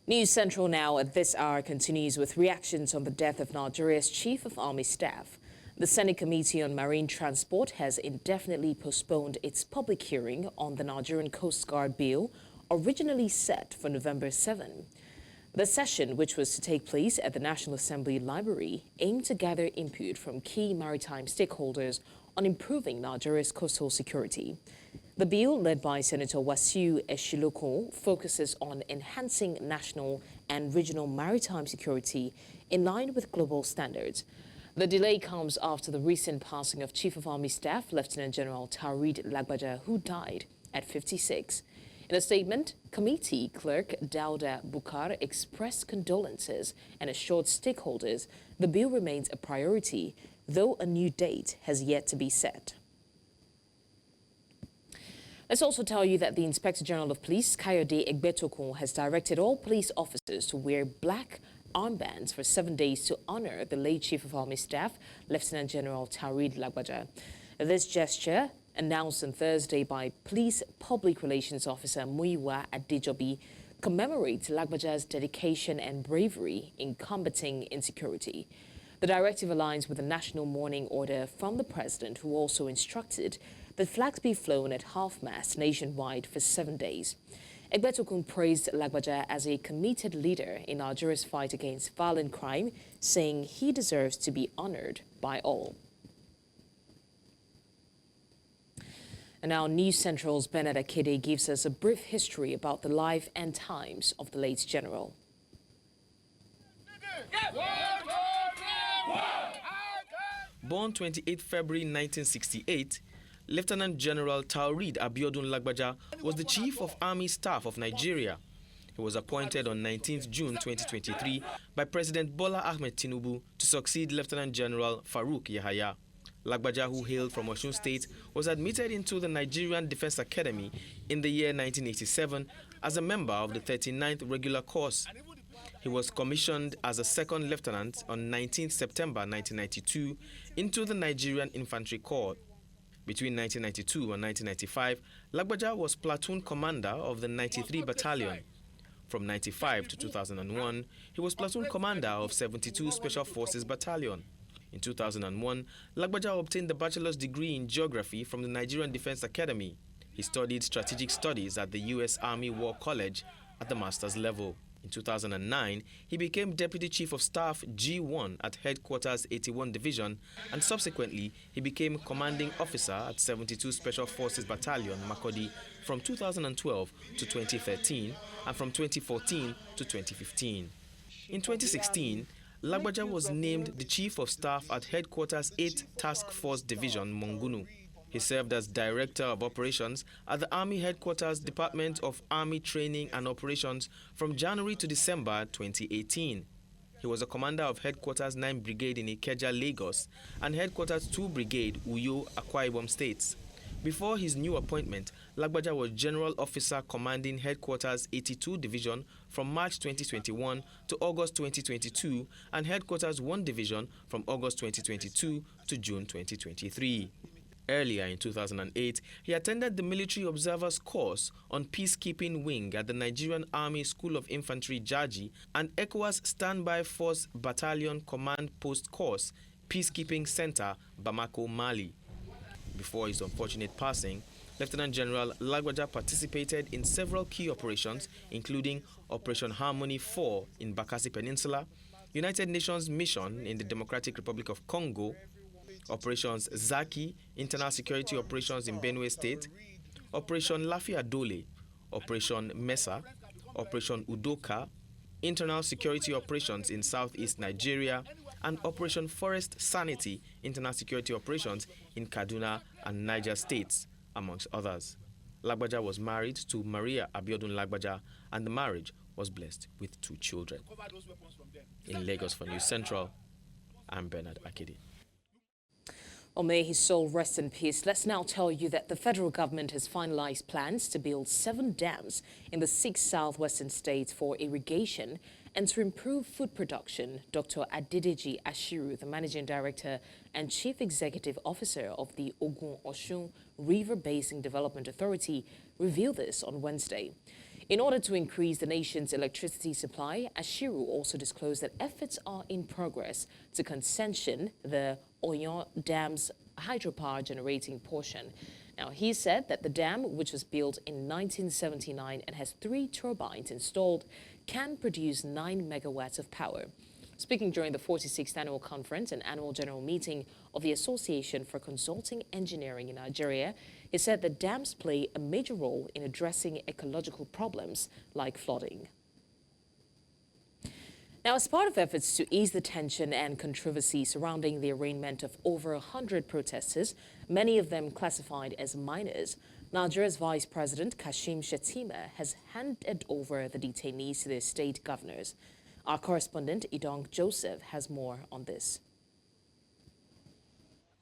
News Central now at this hour continues with reactions on the death of Nigeria's Chief of Army Staff. The Senate Committee on Marine Transport has indefinitely postponed its public hearing on the Nigerian Coast Guard Bill, originally set for November 7. The session, which was to take place at the National Assembly Library, aimed to gather input from key maritime stakeholders on improving Nigeria's coastal security. The bill, led by Senator Wasiu Eshiloko, focuses on enhancing national and regional maritime security in line with global standards. The delay comes after the recent passing of Chief of Army Staff, Lieutenant General Taoreed Lagbaja, who died at 56. In a statement, Committee Clerk Dauda Bukar expressed condolences and assured stakeholders the bill remains a priority, though a new date has yet to be set. Let's also tell you that the Inspector General of Police, Kayode Egbetokun, has directed all police officers to wear black armbands for 7 days to honor the late Chief of Army Staff, Lieutenant General Taoreed Lagbaja. This gesture, announced on Thursday by Police Public Relations Officer Muyiwa Adejobi, commemorates Lagbaja's dedication and bravery in combating insecurity. The directive aligns with the national mourning order from the President, who also instructed that flags be flown at half-mast nationwide for 7 days. Egbetokun praised Lagbaja as a committed leader in Nigeria's fight against violent crime, saying he deserves to be honored by all. And now News Central's Bernard Akede gives us a brief history about the life and times of the late general. Born 28 February 1968, Lieutenant General Taoreed Abiodun Lagbaja was the Chief of Army Staff of Nigeria. He was appointed on 19 June 2023 by President Bola Ahmed Tinubu to succeed Lieutenant General Farouk Yahaya. Lagbaja, who hailed from Osun State, was admitted into the Nigerian Defense Academy in the year 1987 as a member of the 39th Regular Course. He was commissioned as a second lieutenant on 19 September 1992 into the Nigerian Infantry Corps. Between 1992 and 1995, Lagbaja was platoon commander of the 93 Battalion. From 1995 to 2001, he was platoon commander of 72 Special Forces Battalion. In 2001, Lagbaja obtained the bachelor's degree in geography from the Nigerian Defense Academy. He studied strategic studies at the U.S. Army War College at the master's level. In 2009, he became Deputy Chief of Staff G1 at Headquarters 81 Division, and subsequently he became Commanding Officer at 72 Special Forces Battalion, Makurdi, from 2012 to 2013 and from 2014 to 2015. In 2016, Lagbaja was named the Chief of Staff at Headquarters 8 Task Force Division, Mongunu. He served as Director of Operations at the Army Headquarters Department of Army Training and Operations from January to December 2018. He was a commander of Headquarters 9 Brigade in Ikeja, Lagos, and Headquarters 2 Brigade, Uyo, Akwa Ibom States. Before his new appointment, Lagbaja was General Officer commanding Headquarters 82 Division from March 2021 to August 2022 and Headquarters 1 Division from August 2022 to June 2023. Earlier in 2008, he attended the Military Observers Course on Peacekeeping Wing at the Nigerian Army School of Infantry, Jaji, and ECOWAS Standby Force Battalion Command Post Course, Peacekeeping Center, Bamako, Mali. Before his unfortunate passing, Lieutenant General Lagbaja participated in several key operations, including Operation Harmony 4 in Bakassi Peninsula, United Nations Mission in the Democratic Republic of Congo, Operations Zaki, Internal Security Operations in Benue State, Operation Lafia Dole, Operation Mesa, Operation Udoka, Internal Security Operations in Southeast Nigeria, and Operation Forest Sanity, Internal Security Operations in Kaduna and Niger States, amongst others. Lagbaja was married to Maria Abiodun Lagbaja, and the marriage was blessed with 2 children. In Lagos for News Central, I'm Bernard Akede. Well, may his soul rest in peace. Let's now tell you that the federal government has finalized plans to build 7 dams in the 6 southwestern states for irrigation and to improve food production. Dr. Adedeji Ashiru, the Managing Director and Chief Executive Officer of the Ogun Osun River Basin Development Authority, revealed this on Wednesday. In order to increase the nation's electricity supply, Ashiru also disclosed that efforts are in progress to concession the Oyon Dam's hydropower generating portion. Now, he said that the dam, which was built in 1979 and has 3 turbines installed, can produce 9 megawatts of power. Speaking during the 46th annual conference and annual general meeting of the Association for Consulting Engineering in Nigeria, he said that dams play a major role in addressing ecological problems like flooding. Now, as part of efforts to ease the tension and controversy surrounding the arraignment of over 100 protesters, many of them classified as minors, Nigeria's Vice President Kashim Shettima has handed over the detainees to their state governors. Our correspondent Idong Joseph has more on this.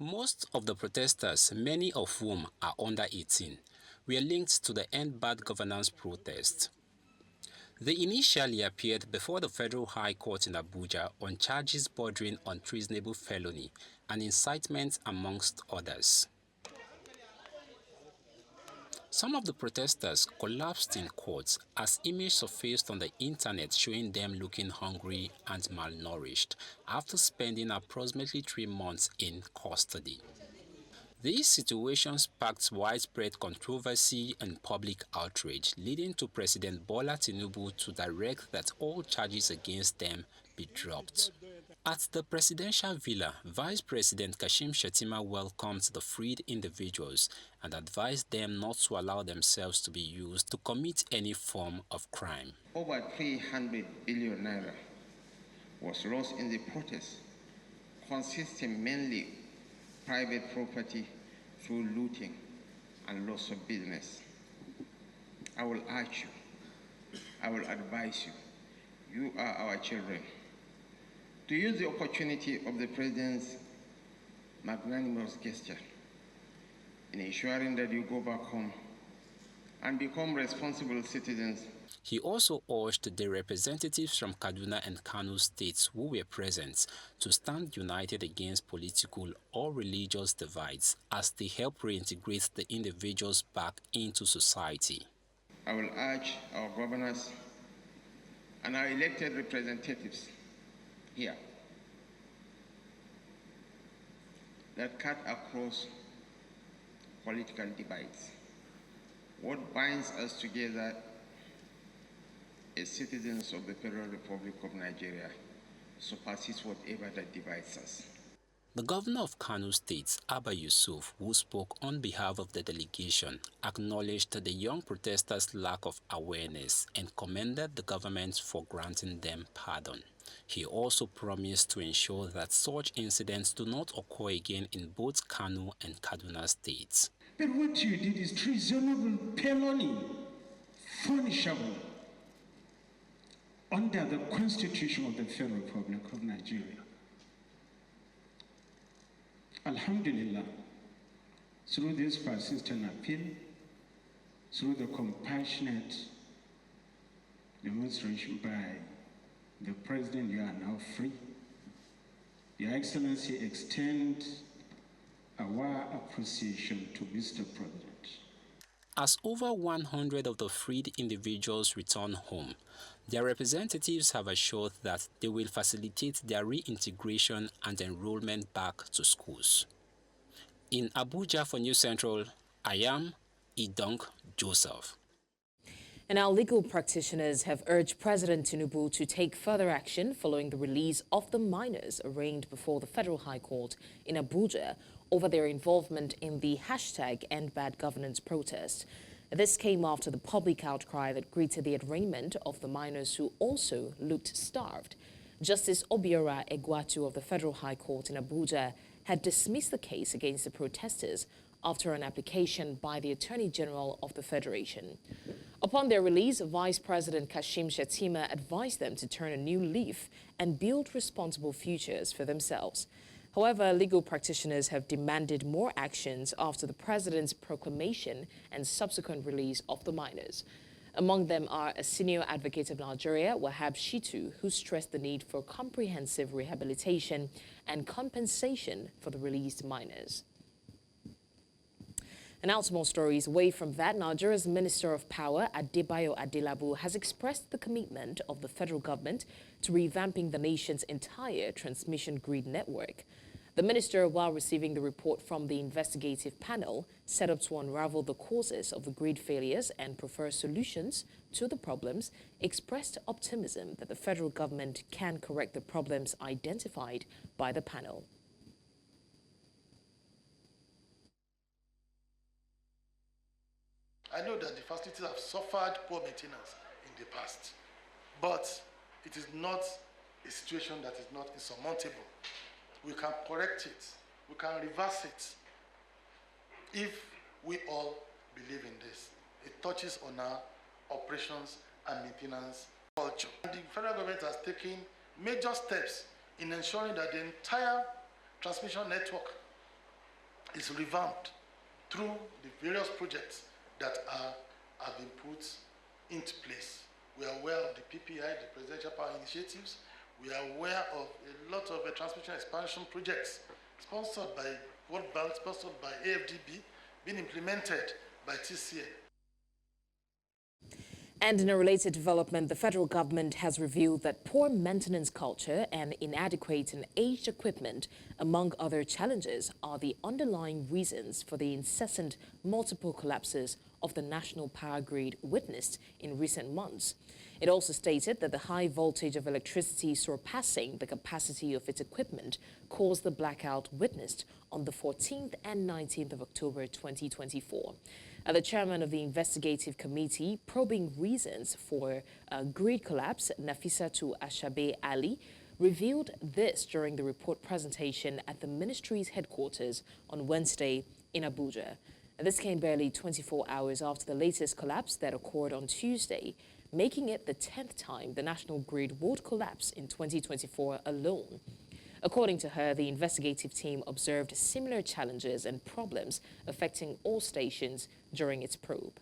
Most of the protesters, many of whom are under 18, were linked to the End Bad Governance protest. They initially appeared before the Federal High Court in Abuja on charges bordering on treasonable felony and incitement, amongst others. Some of the protesters collapsed in court as images surfaced on the internet showing them looking hungry and malnourished after spending approximately 3 months in custody. These situations sparked widespread controversy and public outrage, leading to President Bola Tinubu to direct that all charges against them be dropped. At the presidential villa, Vice President Kashim Shettima welcomed the freed individuals and advised them not to allow themselves to be used to commit any form of crime. Over 300 billion naira was lost in the protest, consisting mainly private property through looting and loss of business. I will urge you, I will advise you, you are our children, to use the opportunity of the President's magnanimous gesture in ensuring that you go back home and become responsible citizens. He also urged the representatives from Kaduna and Kano states who were present to stand united against political or religious divides as they help reintegrate the individuals back into society. I will urge our governors and our elected representatives here that cut across political divides. What binds us together as citizens of the Federal Republic of Nigeria surpasses whatever that divides us. The governor of Kano State, Abba Yusuf, who spoke on behalf of the delegation, acknowledged the young protesters' lack of awareness and commended the government for granting them pardon. He also promised to ensure that such incidents do not occur again in both Kano and Kaduna states. But what you did is treasonable felony, punishable under the Constitution of the Federal Republic of Nigeria. Alhamdulillah, through this persistent appeal, through the compassionate demonstration by the President, you are now free. Your Excellency, extend our appreciation to Mr. President. As over 100 of the freed individuals return home, their representatives have assured that they will facilitate their reintegration and enrollment back to schools. In Abuja for News Central, I am Idong Joseph. And our legal practitioners have urged President Tinubu to take further action following the release of the minors arraigned before the Federal High Court in Abuja over their involvement in the #EndBadGovernance protest. This came after the public outcry that greeted the arraignment of the minors who also looked starved. Justice Obiora Egwatu of the Federal High Court in Abuja had dismissed the case against the protesters after an application by the Attorney General of the Federation. Upon their release, Vice President Kashim Shettima advised them to turn a new leaf and build responsible futures for themselves. However, legal practitioners have demanded more actions after the president's proclamation and subsequent release of the minors. Among them are a senior advocate of Nigeria, Wahab Shitu, who stressed the need for comprehensive rehabilitation and compensation for the released minors. And now to more stories. Away from that, Nigeria's Minister of Power, Adelabu, has expressed the commitment of the federal government to revamping the nation's entire transmission grid network. The minister, while receiving the report from the investigative panel set up to unravel the causes of the grid failures and prefer solutions to the problems, expressed optimism that the federal government can correct the problems identified by the panel. I know that the facilities have suffered poor maintenance in the past, but it is not a situation that is not insurmountable. We can correct it, we can reverse it, if we all believe in this. It touches on our operations and maintenance culture. And the federal government has taken major steps in ensuring that the entire transmission network is revamped through the various projects that have been put into place. We are aware of the PPI, the Presidential Power Initiatives. We are aware of a lot of transmission expansion projects sponsored by World Bank, sponsored by AFDB, being implemented by TCA. And in a related development, the federal government has revealed that poor maintenance culture and inadequate and aged equipment, among other challenges, are the underlying reasons for the incessant multiple collapses of the national power grid witnessed in recent months. It also stated that the high voltage of electricity surpassing the capacity of its equipment caused the blackout witnessed on the 14th and 19th of October 2024. The chairman of the investigative committee probing reasons for grid collapse, Nafisatu Ashabe Ali, revealed this during the report presentation at the ministry's headquarters on Wednesday in Abuja. And this came barely 24 hours after the latest collapse that occurred on Tuesday, making it the 10th time the national grid would collapse in 2024 alone. According to her, the investigative team observed similar challenges and problems affecting all stations during its probe.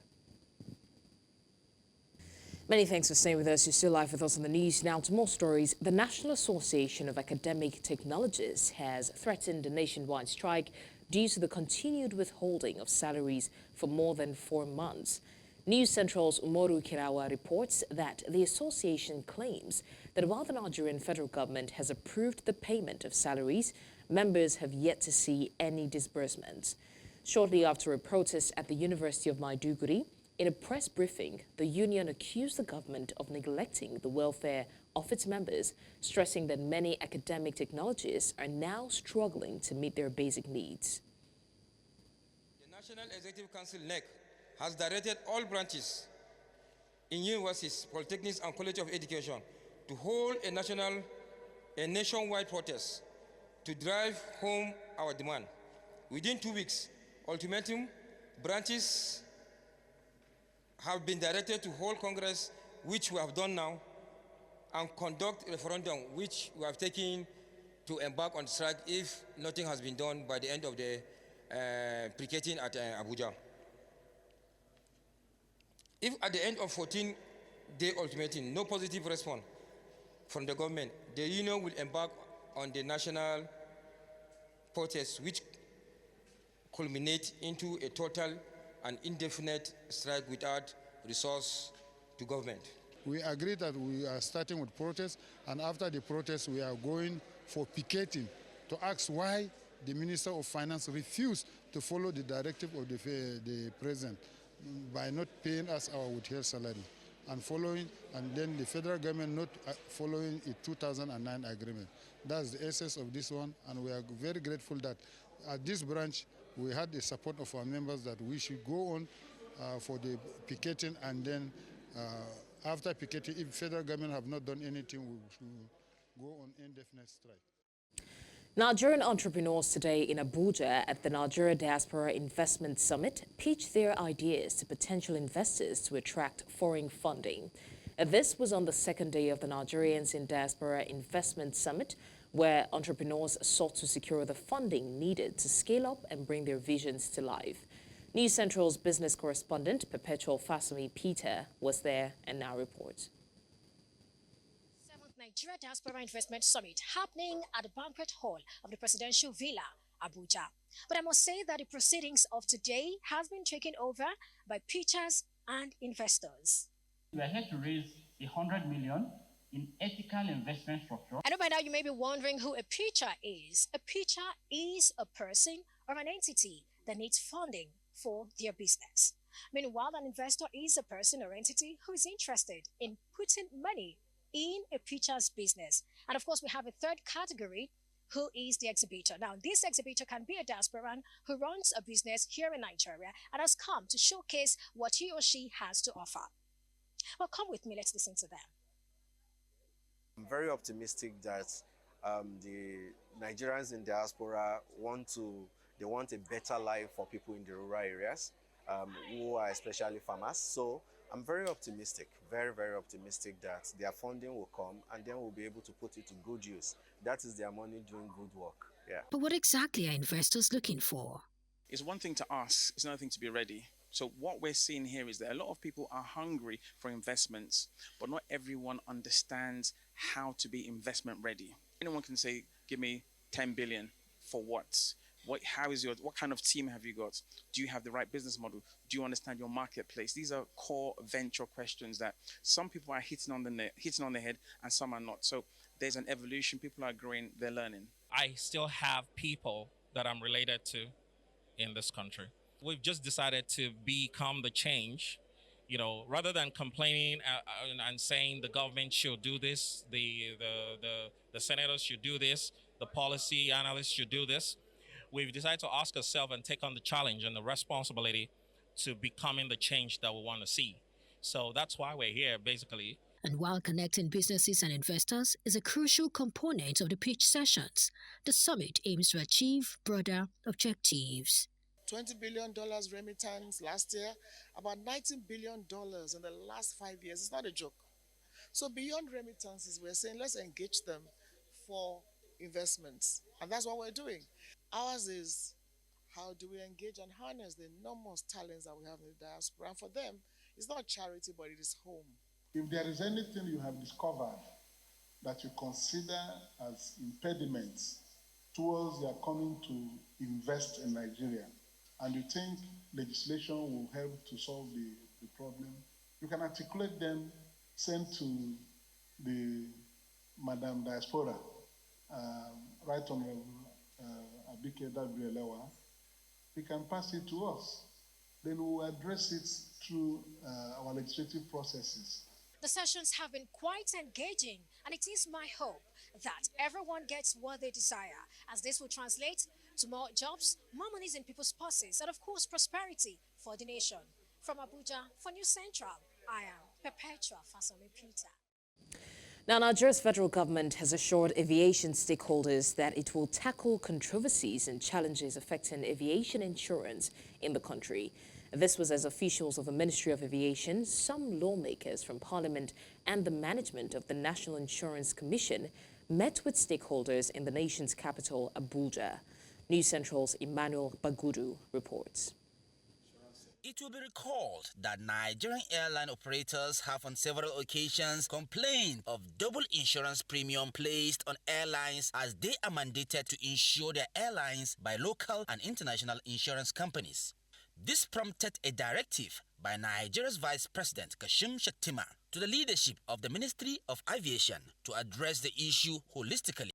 Many thanks for staying with us. You're still live with us on the news. Now to more stories. The National Association of Academic Technologists has threatened a nationwide strike due to the continued withholding of salaries for more than 4 months. News Central's Umoru Kirawa reports that the association claims that while the Nigerian federal government has approved the payment of salaries, members have yet to see any disbursements. Shortly after a protest at the University of Maiduguri, in a press briefing, the union accused the government of neglecting the welfare of its members, stressing that many academic technologists are now struggling to meet their basic needs. The National Executive Council, NEC, has directed all branches in universities, polytechnics, and College of Education to hold a nationwide protest to drive home our demand. Within 2 weeks, ultimatum, branches have been directed to hold Congress, which we have done now, and conduct a referendum, which we have taken to embark on strike if nothing has been done by the end of the picketing at Abuja. If at the end of 14-day ultimatum, no positive response from the government, the union will embark on the national protest, which culminate into a total and indefinite strike without resource to government. We agree that we are starting with protest, and after the protest we are going for picketing to ask why the Minister of Finance refused to follow the directive of the President by not paying us our withheld salary and then the federal government not following a 2009 agreement. That's the essence of this one, and we are very grateful that at this branch we had the support of our members that we should go on for the picketing, and then after picketing, if federal government have not done anything, we should go on indefinite strike. Nigerian entrepreneurs today in Abuja at the Nigeria Diaspora Investment Summit pitched their ideas to potential investors to attract foreign funding. This was on the second day of the Nigerians in Diaspora Investment Summit, where entrepreneurs sought to secure the funding needed to scale up and bring their visions to life. News Central's business correspondent, Perpetual Fasumi Peter, was there and now reports. Nigeria Diaspora Investment Summit happening at the banquet hall of the Presidential Villa Abuja. But I must say that the proceedings of today has been taken over by pitchers and investors. We are here to raise 100 million in ethical investment structure. I know by now you may be wondering who a pitcher is. A pitcher is a person or an entity that needs funding for their business. Meanwhile, an investor is a person or entity who is interested in putting money in a pitcher's business. And of course, we have a third category, who is the exhibitor. Now, this exhibitor can be a diasporan who runs a business here in Nigeria and has come to showcase what he or she has to offer. Well, come with me, let's listen to them. I'm very optimistic that the Nigerians in diaspora want a better life for people in the rural areas who are especially farmers. So I'm very optimistic, very, very optimistic that their funding will come and then we'll be able to put it to good use. That is their money doing good work. Yeah. But what exactly are investors looking for? It's one thing to ask, it's another thing to be ready. So what we're seeing here is that a lot of people are hungry for investments, but not everyone understands how to be investment ready. Anyone can say, give me 10 billion for what? What kind of team have you got? Do you have the right business model? Do you understand your marketplace? These are core venture questions that some people are hitting on the head and some are not. So there's an evolution. People are growing, they're learning. I still have people that I'm related to in this country. We've just decided to become the change, rather than complaining and saying the government should do this, the senators should do this, the policy analysts should do this. We've decided to ask ourselves and take on the challenge and the responsibility to becoming the change that we want to see. So that's why we're here, basically. And while connecting businesses and investors is a crucial component of the pitch sessions, the summit aims to achieve broader objectives. $20 billion remittance last year, about $19 billion in the last 5 years. It's not a joke. So beyond remittances, we're saying let's engage them for investments. And that's what we're doing. Ours is how do we engage and harness the enormous talents that we have in the diaspora. And for them, it's not charity, but it is home. If there is anything you have discovered that you consider as impediments towards your coming to invest in Nigeria, and you think legislation will help to solve the problem, you can articulate them, send to the Madam Diaspora, Right Honorable Abike Dabrielewa. He can pass it to us. Then we'll address it through our legislative processes. The sessions have been quite engaging, and it is my hope that everyone gets what they desire, as this will translate to more jobs, more monies in people's purses, and of course prosperity for the nation. From Abuja, for News Central, I am Perpetua Fasole Peter. Now, Nigeria's federal government has assured aviation stakeholders that it will tackle controversies and challenges affecting aviation insurance in the country. This was as officials of the Ministry of Aviation, some lawmakers from Parliament and the management of the National Insurance Commission met with stakeholders in the nation's capital, Abuja. News Central's Emmanuel Bagudu reports. It will be recalled that Nigerian airline operators have on several occasions complained of double insurance premium placed on airlines as they are mandated to insure their airlines by local and international insurance companies. This prompted a directive by Nigeria's Vice President Kashim Shettima to the leadership of the Ministry of Aviation to address the issue holistically.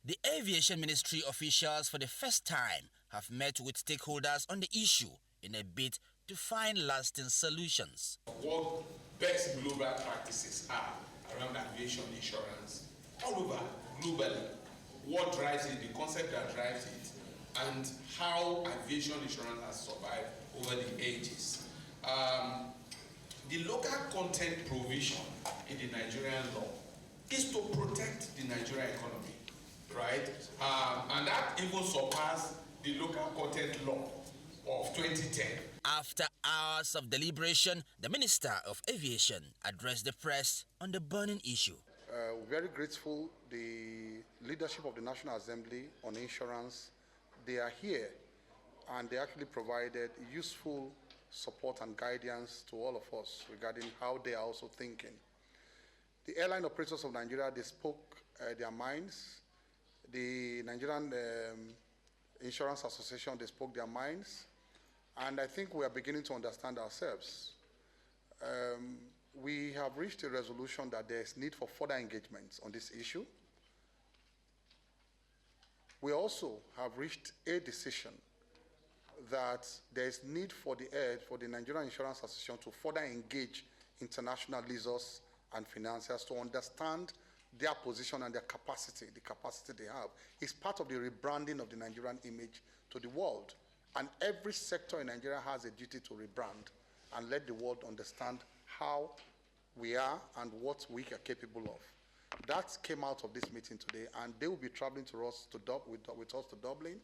The Aviation Ministry officials for the first time have met with stakeholders on the issue in a bid to find lasting solutions. What best global practices are around aviation insurance all over globally, what drives it, the concept that drives it, and how aviation insurance has survived over the ages. The local content provision in the Nigerian law is to protect the Nigerian economy, right? And that even surpassed the local content law of 2010. After hours of deliberation, the Minister of Aviation addressed the press on the burning issue. We're very grateful the leadership of the National Assembly on insurance. They are here and they actually provided useful support and guidance to all of us regarding how they are also thinking. The airline operators of Nigeria, they spoke their minds. The Nigerian Insurance Association, they spoke their minds, and I think we are beginning to understand ourselves. We have reached a resolution that there is need for further engagement on this issue. We also have reached a decision that there is need for the Nigerian Insurance Association to further engage international leaders and financiers to understand their position and their capacity, the capacity they have. It's part of the rebranding of the Nigerian image to the world. And every sector in Nigeria has a duty to rebrand and let the world understand how we are and what we are capable of. That came out of this meeting today, and they will be traveling to us with us to Dublin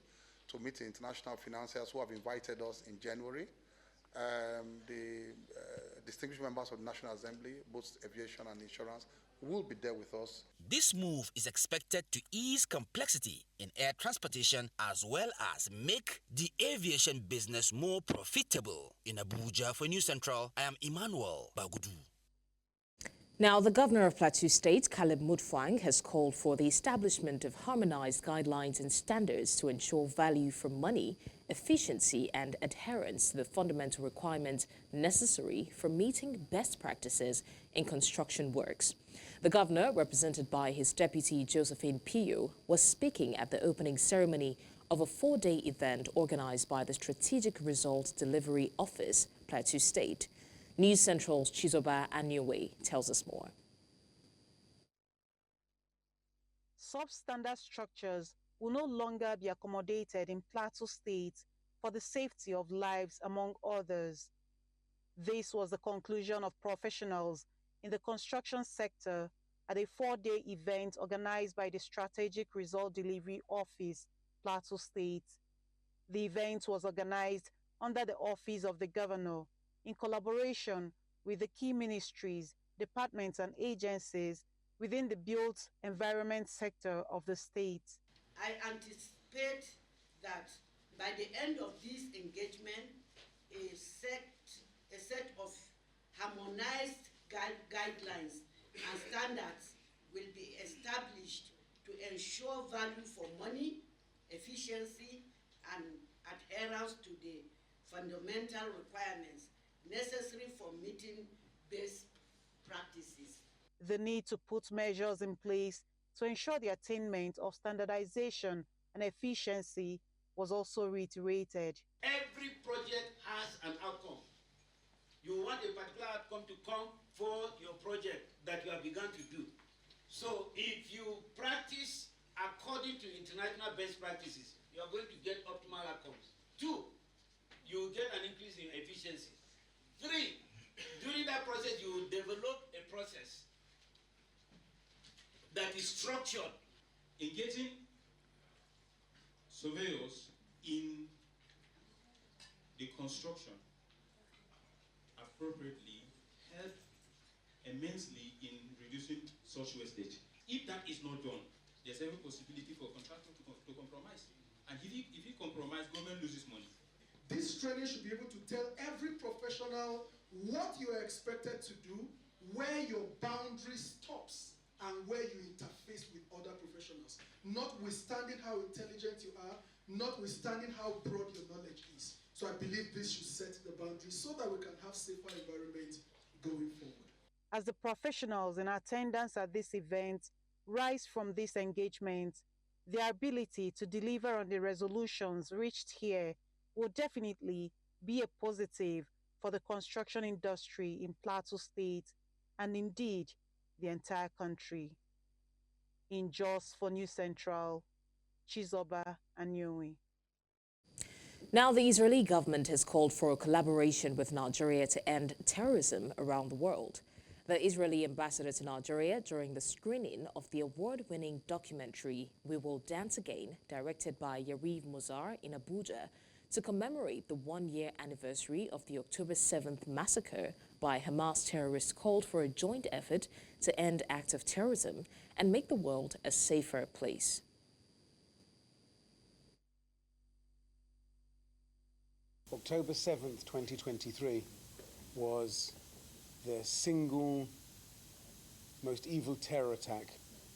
to meet the international financiers who have invited us in January. The distinguished members of the National Assembly, both aviation and insurance, will be there with us. This move is expected to ease complexity in air transportation as well as make the aviation business more profitable. In Abuja for News Central, I am Emmanuel Bagudu. Now, the governor of Plateau State, Caleb Mutfwang, has called for the establishment of harmonized guidelines and standards to ensure value for money, efficiency and adherence to the fundamental requirements necessary for meeting best practices in construction works. The governor, represented by his deputy Josephine Pio, was speaking at the opening ceremony of a 4-day event organized by the Strategic Results Delivery Office, Plateau State. News Central's Chizoba Anyowe tells us more. Substandard structures will no longer be accommodated in Plateau State for the safety of lives, among others. This was the conclusion of professionals in the construction sector at a 4-day event organized by the Strategic Result Delivery Office, Plateau State. The event was organized under the Office of the Governor in collaboration with the key ministries, departments and agencies within the built environment sector of the state. I anticipate that by the end of this engagement, a set of harmonized guidelines and standards will be established to ensure value for money, efficiency, and adherence to the fundamental requirements necessary for meeting best practices. The need to put measures in place to ensure the attainment of standardization and efficiency was also reiterated. Every project has an outcome. You want a particular outcome to come for your project that you have begun to do. So if you practice according to international best practices, you are going to get optimal outcomes. 2, you will get an increase in efficiency. 3, during that process, you will develop a process that is structured. Engaging surveyors in the construction appropriately help immensely in reducing such wastage. If that is not done, there's every possibility for contractor to compromise. And if he compromises, government loses money. This training should be able to tell every professional what you are expected to do, where your boundary stops, and where you interface with other professionals, notwithstanding how intelligent you are, notwithstanding how broad your knowledge is. So I believe this should set the boundaries so that we can have safer environment going forward. As the professionals in attendance at this event rise from this engagement, their ability to deliver on the resolutions reached here will definitely be a positive for the construction industry in Plateau State and indeed the entire country. In Jos for News Central, Chizoba Anyowe. Now, the Israeli government has called for a collaboration with Nigeria to end terrorism around the world. The Israeli ambassador to Nigeria during the screening of the award-winning documentary We Will Dance Again, directed by Yariv Mozar in Abuja, to commemorate the 1-year anniversary of the October 7th massacre by Hamas terrorists, called for a joint effort to end acts of terrorism and make the world a safer place. October 7th, 2023 was the single most evil terror attack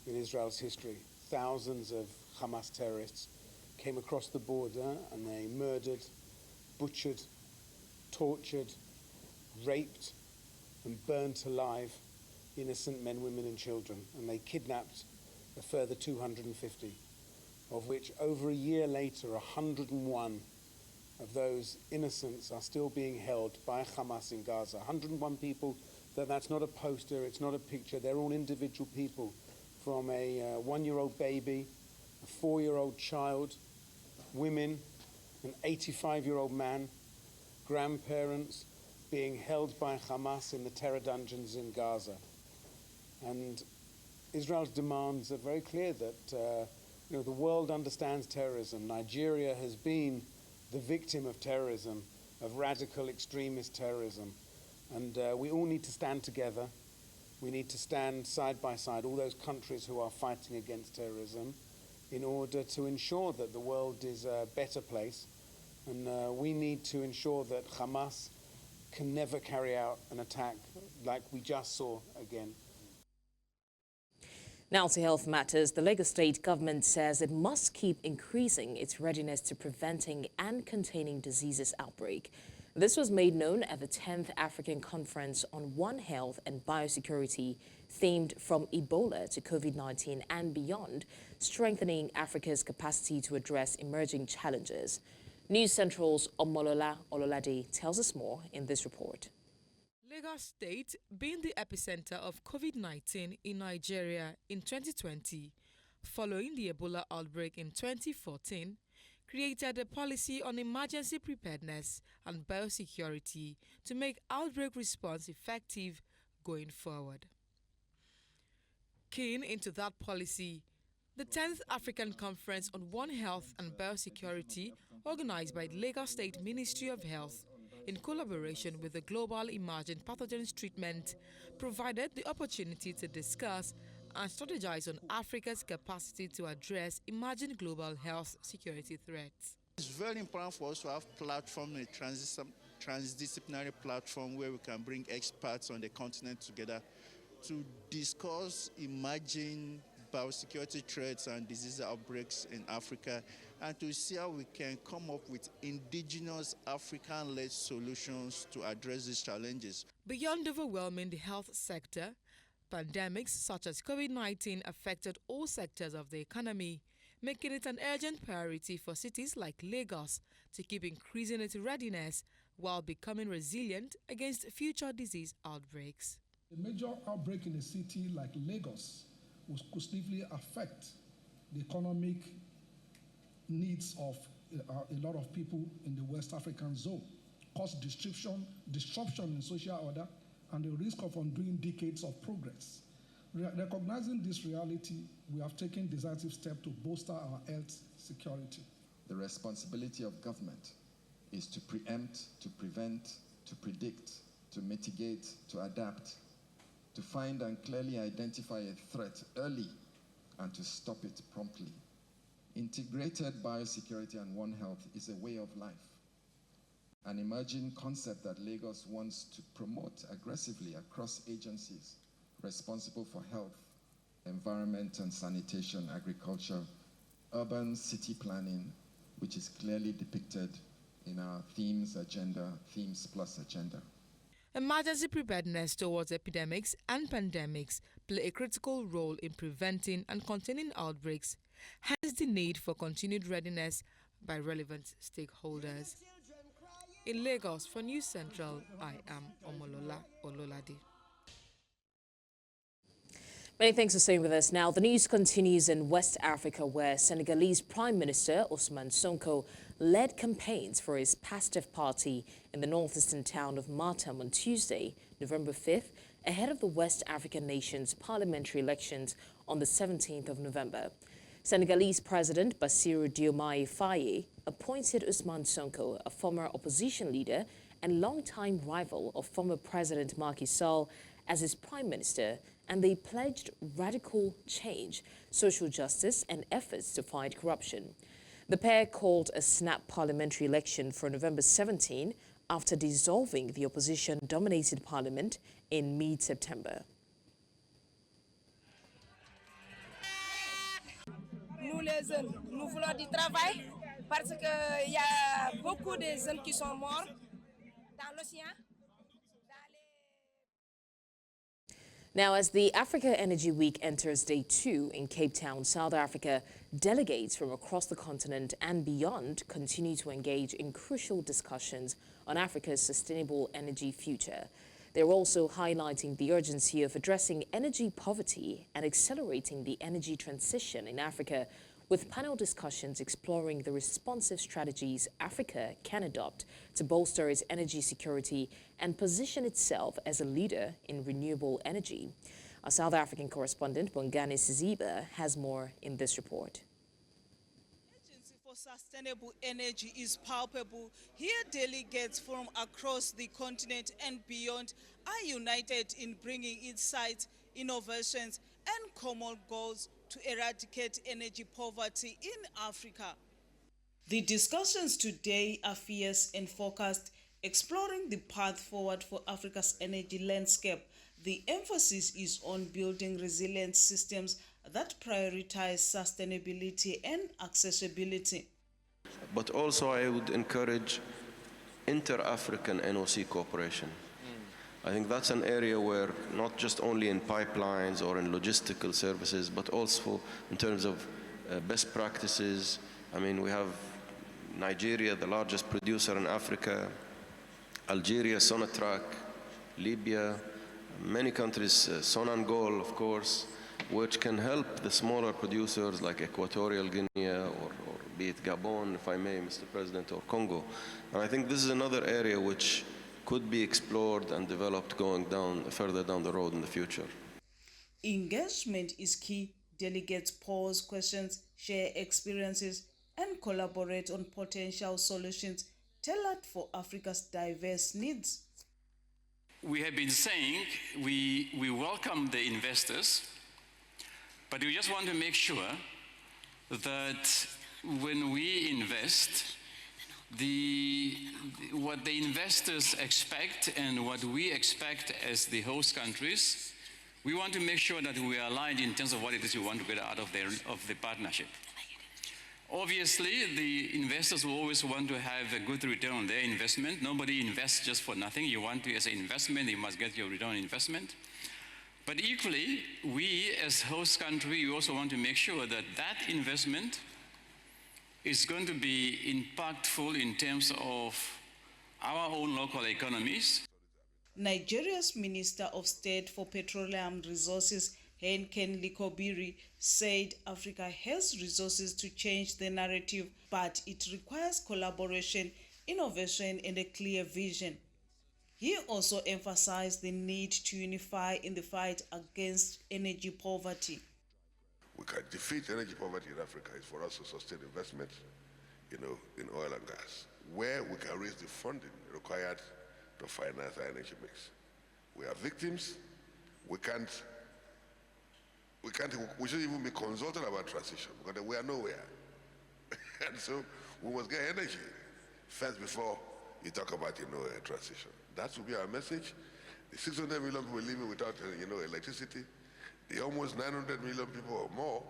in Israel's history. Thousands of Hamas terrorists came across the border and they murdered, butchered, tortured, raped and burnt alive innocent men, women and children, and they kidnapped a further 250, of which over a year later 101 of those innocents are still being held by Hamas in Gaza. 101 people, that's not a poster, it's not a picture, they're all individual people, from a 1-year-old baby, a 4-year-old child, women, an 85-year-old man, grandparents being held by Hamas in the terror dungeons in Gaza. And Israel's demands are very clear that the world understands terrorism. Nigeria has been the victim of terrorism, of radical extremist terrorism. And we all need to stand together. We need to stand side by side, all those countries who are fighting against terrorism, in order to ensure that the world is a better place. And we need to ensure that Hamas can never carry out an attack like we just saw again. Now to health matters, the Lagos state government says it must keep increasing its readiness to preventing and containing diseases outbreak. This was made known at the 10th African Conference on One Health and Biosecurity, themed From Ebola to COVID-19 and Beyond, strengthening Africa's capacity to address emerging challenges. News Central's Omolola Ololade tells us more in this report. Lagos State, being the epicenter of COVID-19 in Nigeria in 2020, following the Ebola outbreak in 2014, created a policy on emergency preparedness and biosecurity to make outbreak response effective going forward. Keying into that policy, the 10th African Conference on One Health and Biosecurity, organized by the Lagos State Ministry of Health, in collaboration with the Global Emerging Pathogens Treatment, provided the opportunity to discuss and strategize on Africa's capacity to address emerging global health security threats. It's very important for us to have platform, a transdisciplinary platform where we can bring experts on the continent together to discuss emerging biosecurity threats and disease outbreaks in Africa, and to see how we can come up with indigenous African-led solutions to address these challenges. Beyond overwhelming the health sector, pandemics such as COVID-19 affected all sectors of the economy, making it an urgent priority for cities like Lagos to keep increasing its readiness while becoming resilient against future disease outbreaks. A major outbreak in a city like Lagos could significantly affect the economic needs of a lot of people in the West African zone, cause disruption in social order, and the risk of undoing decades of progress. Recognizing this reality, we have taken decisive steps to bolster our health security. The responsibility of government is to preempt, to prevent, to predict, to mitigate, to adapt, to find and clearly identify a threat early and to stop it promptly. Integrated biosecurity and One Health is a way of life, an emerging concept that Lagos wants to promote aggressively across agencies responsible for health, environment and sanitation, agriculture, urban city planning, which is clearly depicted in our themes agenda, themes plus agenda. Emergency preparedness towards epidemics and pandemics play a critical role in preventing and containing outbreaks, hence the need for continued readiness by relevant stakeholders. In Lagos, for News Central, I am Omolola Ololade. Many thanks for staying with us. Now, the news continues in West Africa, where Senegalese Prime Minister Osman Sonko led campaigns for his Pastef party in the northeastern town of Matam on Tuesday, November 5th, ahead of the West African nation's parliamentary elections on the 17th of November. Senegalese President Bassirou Diomaye Faye appointed Osman Sonko, a former opposition leader and longtime rival of former President Macky Sall, as his prime minister, and they pledged radical change, social justice, and efforts to fight corruption. The pair called a snap parliamentary election for November 17 after dissolving the opposition-dominated parliament in mid-September. Nous les jeunes, nous voulons du travail, parce qu'il y a beaucoup de jeunes qui sont morts dans l'océan. Now, as the Africa Energy Week enters day 2 in Cape Town, South Africa, delegates from across the continent and beyond continue to engage in crucial discussions on Africa's sustainable energy future. They're also highlighting the urgency of addressing energy poverty and accelerating the energy transition in Africa, with panel discussions exploring the responsive strategies Africa can adopt to bolster its energy security and position itself as a leader in renewable energy. Our South African correspondent, Bongani Siziba, has more in this report. Urgency for sustainable energy is palpable. Here, delegates from across the continent and beyond are united in bringing insights, innovations, and common goals to eradicate energy poverty in Africa. The discussions today are fierce and focused, exploring the path forward for Africa's energy landscape. The emphasis is on building resilient systems that prioritize sustainability and accessibility. But also I would encourage inter-African NOC cooperation. I think that's an area where not just only in pipelines or in logistical services, but also in terms of best practices. I mean, we have Nigeria, the largest producer in Africa, Algeria, Sonatrach, Libya, many countries, Sonangol, of course, which can help the smaller producers like Equatorial Guinea or be it Gabon, if I may, Mr. President, or Congo. And I think this is another area which could be explored and developed going further down the road in the future. Engagement is key. Delegates pose questions, share experiences, and collaborate on potential solutions tailored for Africa's diverse needs. We have been saying we welcome the investors, but we just want to make sure that when we invest, what the investors expect and what we expect as the host countries, we want to make sure that we are aligned in terms of what it is we want to get out of the partnership. Obviously, the investors will always want to have a good return on their investment. Nobody invests just for nothing. You want to, as an investment, you must get your return on investment. But equally, we as host country, we also want to make sure that that investment is going to be impactful in terms of our own local economies. Nigeria's Minister of State for Petroleum Resources, Henken Likobiri, said Africa has resources to change the narrative, but it requires collaboration, innovation, and a clear vision. He also emphasized the need to unify in the fight against energy poverty. We can defeat energy poverty in Africa is for us to sustain investment, in oil and gas, where we can raise the funding required to finance our energy mix. We are victims. We shouldn't even be consulted about transition because we are nowhere. And so we must get energy first before you talk about, transition. That will be our message. The 600 million people living without, electricity, the almost 900 million people or more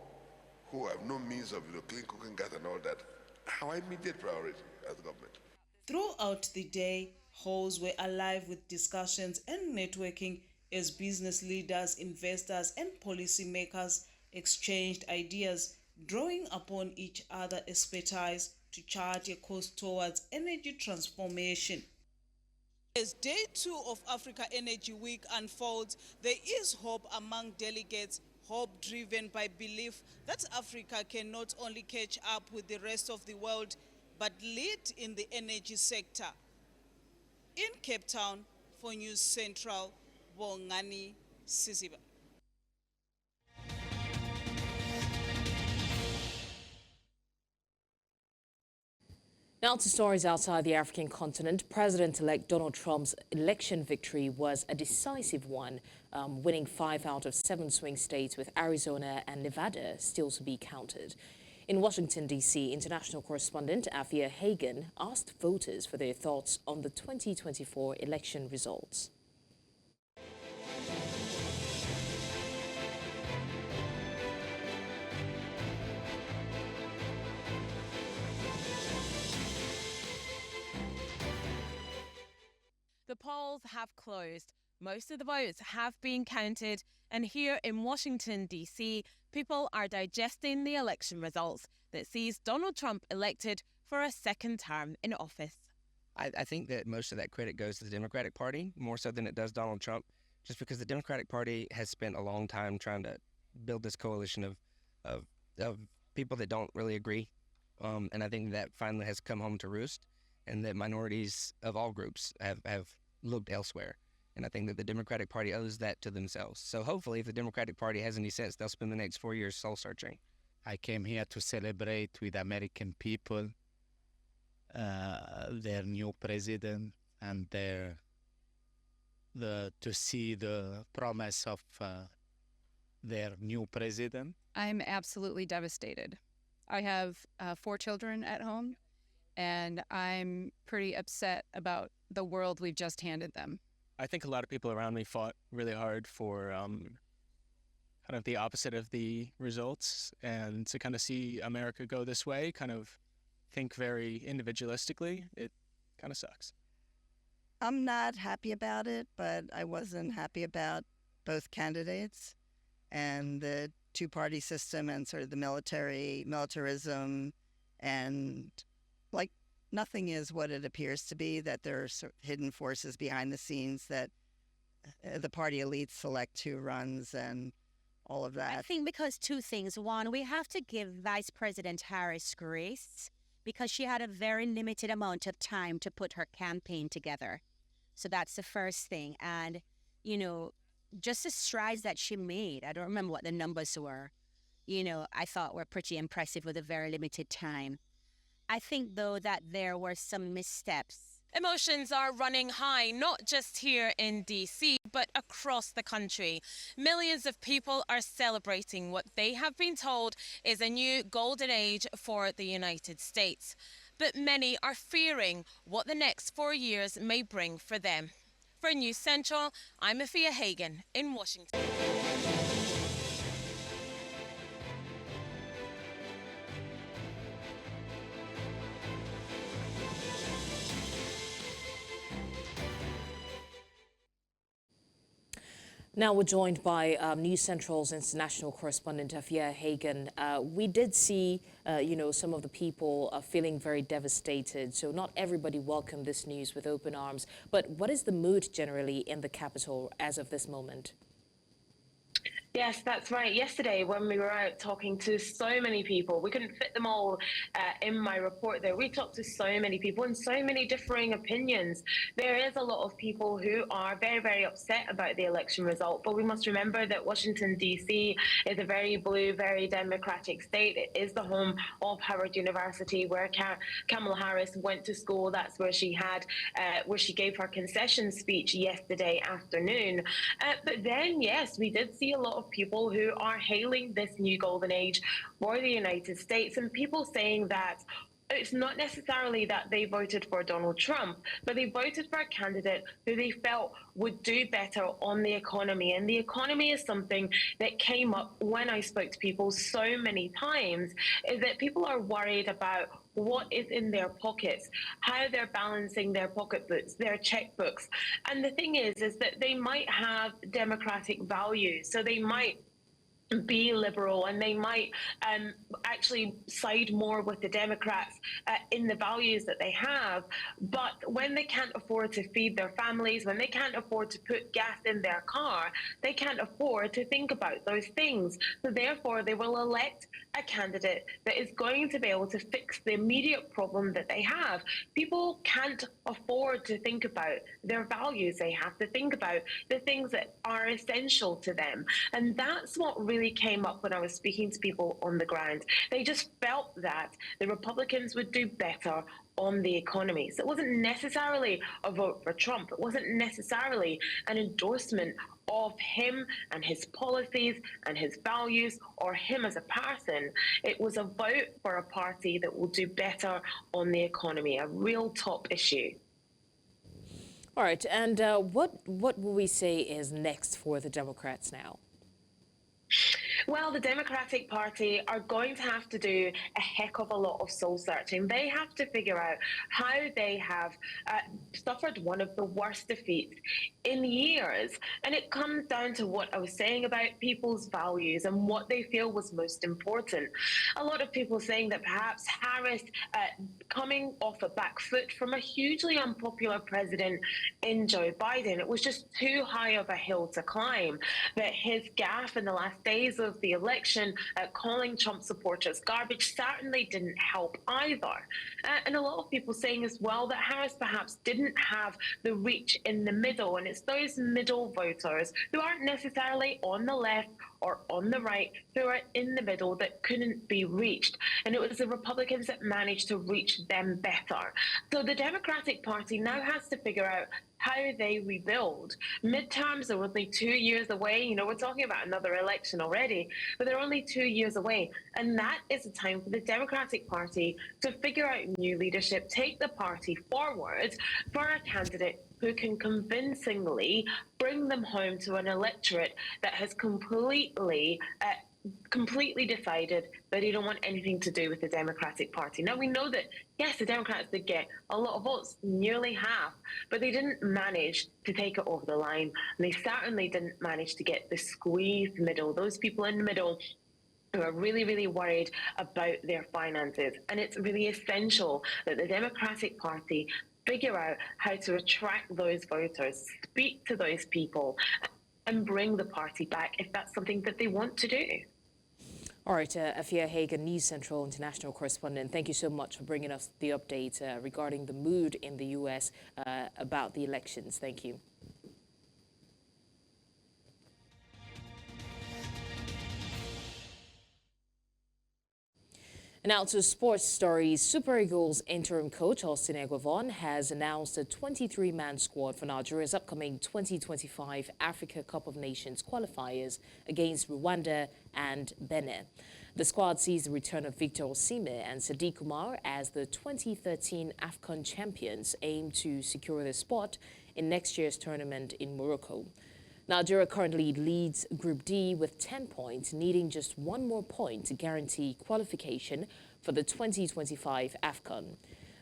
who have no means of clean cooking gas and all that, our immediate priority as a government. Throughout the day, halls were alive with discussions and networking as business leaders, investors, and policymakers exchanged ideas, drawing upon each other's expertise to chart a course towards energy transformation. As Day 2 of Africa Energy Week unfolds, there is hope among delegates, hope driven by belief that Africa can not only catch up with the rest of the world, but lead in the energy sector. In Cape Town, for News Central, Bongani Siziba. Now to stories outside the African continent. President-elect Donald Trump's election victory was a decisive one, winning 5 out of 7 swing states, with Arizona and Nevada still to be counted. In Washington, D.C., international correspondent Aier Hagen asked voters for their thoughts on the 2024 election results. polls have closed. Most of the votes have been counted, and here in Washington, D.C., people are digesting the election results that sees Donald Trump elected for a second term in office. I think that most of that credit goes to the Democratic Party, more so than it does Donald Trump, just because the Democratic Party has spent a long time trying to build this coalition of people that don't really agree. And I think that finally has come home to roost, and that minorities of all groups have looked elsewhere. And I think that the Democratic Party owes that to themselves. So hopefully, if the Democratic Party has any sense, they'll spend the next 4 years soul-searching. I came here to celebrate with American people their new president and to see the promise of their new president. I'm absolutely devastated. I have 4 children at home, and I'm pretty upset about the world we've just handed them. I think a lot of people around me fought really hard for kind of the opposite of the results, and to kind of see America go this way, kind of think very individualistically, it kind of sucks. I'm not happy about it, but I wasn't happy about both candidates and the two-party system and sort of the militarism, and like nothing is what it appears to be, that there are hidden forces behind the scenes, that the party elites select who runs and all of that. I think because 2 things. One, we have to give Vice President Harris grace because she had a very limited amount of time to put her campaign together. So that's the first thing. And, you know, just the strides that she made, I don't remember what the numbers were, you know, I thought were pretty impressive with a very limited time. I think, though, that there were some missteps. Emotions are running high, not just here in D.C., but across the country. Millions of people are celebrating what they have been told is a new golden age for the United States. But many are fearing what the next 4 years may bring for them. For News Central, I'm Aier Hagen in Washington. Now we're joined by News Central's international correspondent, Aier Hagen. We did see, some of the people feeling very devastated. So not everybody welcomed this news with open arms. But what is the mood generally in the capital as of this moment? Yes, that's right. Yesterday, when we were out talking to so many people, we couldn't fit them all in my report there. We talked to so many people and so many differing opinions. There is a lot of people who are very, very upset about the election result, but we must remember that Washington, D.C. is a very blue, very democratic state. It is the home of Howard University, where Kamala Harris went to school. That's where she gave her concession speech yesterday afternoon. But then, yes, we did see a lot of people who are hailing this new golden age for the United States, and people saying that it's not necessarily that they voted for Donald Trump, but they voted for a candidate who they felt would do better on the economy. And the economy is something that came up when I spoke to people so many times, is that people are worried about what is in their pockets, how they're balancing their pocketbooks, their checkbooks. And the thing is that they might have democratic values, so they might be liberal, and they might actually side more with the Democrats in the values that they have. But when they can't afford to feed their families, when they can't afford to put gas in their car, they can't afford to think about those things. So therefore, they will elect a candidate that is going to be able to fix the immediate problem that they have. People can't afford to think about their values. They have to think about the things that are essential to them. And that's what really came up when I was speaking to people on the ground. They just felt that the Republicans would do better on the economy. So it wasn't necessarily a vote for Trump. It wasn't necessarily an endorsement of him and his policies and his values, or him as a person. It was a vote for a party that will do better on the economy, a real top issue. All right, and what will we say is next for the Democrats now? Well, the Democratic Party are going to have to do a heck of a lot of soul searching. They have to figure out how they have suffered one of the worst defeats in years. And it comes down to what I was saying about people's values and what they feel was most important. A lot of people saying that perhaps Harris coming off a back foot from a hugely unpopular president in Joe Biden, it was just too high of a hill to climb. That his gaffe in the last days of the election, calling Trump supporters garbage, certainly didn't help either. And a lot of people saying as well that Harris perhaps didn't have the reach in the middle, and it's those middle voters who aren't necessarily on the left or on the right, who are in the middle that couldn't be reached. And it was the Republicans that managed to reach them better. So the Democratic Party now has to figure out how they rebuild. Midterms are only 2 years away. You know, we're talking about another election already, but they're only 2 years away. And that is a time for the Democratic Party to figure out new leadership, take the party forward for a candidate who can convincingly bring them home to an electorate that has completely decided that they don't want anything to do with the Democratic Party. Now, we know that, yes, the Democrats did get a lot of votes, nearly half, but they didn't manage to take it over the line. And they certainly didn't manage to get the squeezed middle, those people in the middle who are really, really worried about their finances. And it's really essential that the Democratic Party figure out how to attract those voters, speak to those people, and bring the party back if that's something that they want to do. All right, Aier Hagen, News Central international correspondent, thank you so much for bringing us the update regarding the mood in the U.S. About the elections. Thank you. Now to sports stories. Super Eagles interim coach Austin Sonko has announced a 23-man squad for Nigeria's upcoming 2025 Africa Cup of Nations qualifiers against Rwanda and Benin. The squad sees the return of Victor Osimhen and Sadiq Umar as the 2013 AFCON champions aim to secure their spot in next year's tournament in Morocco. Nigeria currently leads Group D with 10 points, needing just one more point to guarantee qualification for the 2025 AFCON.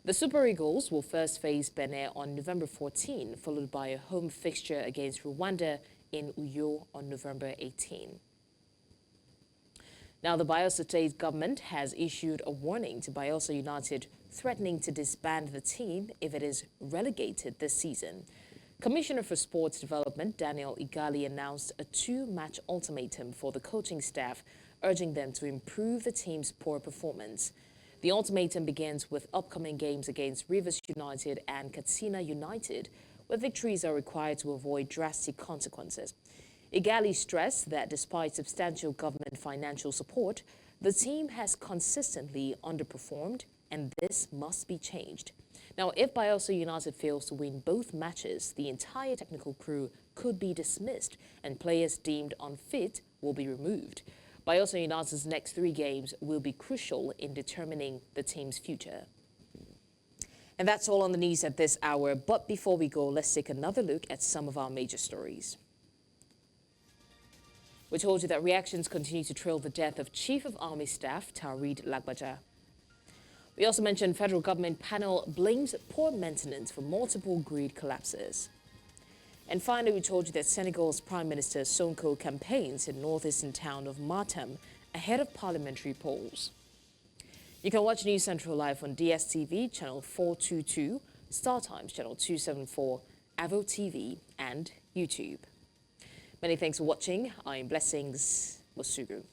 The Super Eagles will first face Benin on November 14, followed by a home fixture against Rwanda in Uyo on November 18. Now, the Bayelsa State government has issued a warning to Bayelsa United, threatening to disband the team if it is relegated this season. Commissioner for Sports Development Daniel Igali announced a 2-match ultimatum for the coaching staff, urging them to improve the team's poor performance. The ultimatum begins with upcoming games against Rivers United and Katsina United, where victories are required to avoid drastic consequences. Igali stressed that despite substantial government financial support, the team has consistently underperformed, and this must be changed. Now, if Bayelsa United fails to win both matches, the entire technical crew could be dismissed and players deemed unfit will be removed. Bayelsa United's next 3 games will be crucial in determining the team's future. And that's all on the news at this hour. But before we go, let's take another look at some of our major stories. We told you that reactions continue to trail the death of Chief of Army Staff Taoreed Lagbaja. We also mentioned federal government panel blames poor maintenance for multiple grid collapses. And finally, we told you that Senegal's Prime Minister Sonko campaigns in northeastern town of Matam ahead of parliamentary polls. You can watch News Central live on DSTV, channel 422, StarTimes, channel 274, Avo TV, and YouTube. Many thanks for watching. I'm Blessings Mosugu.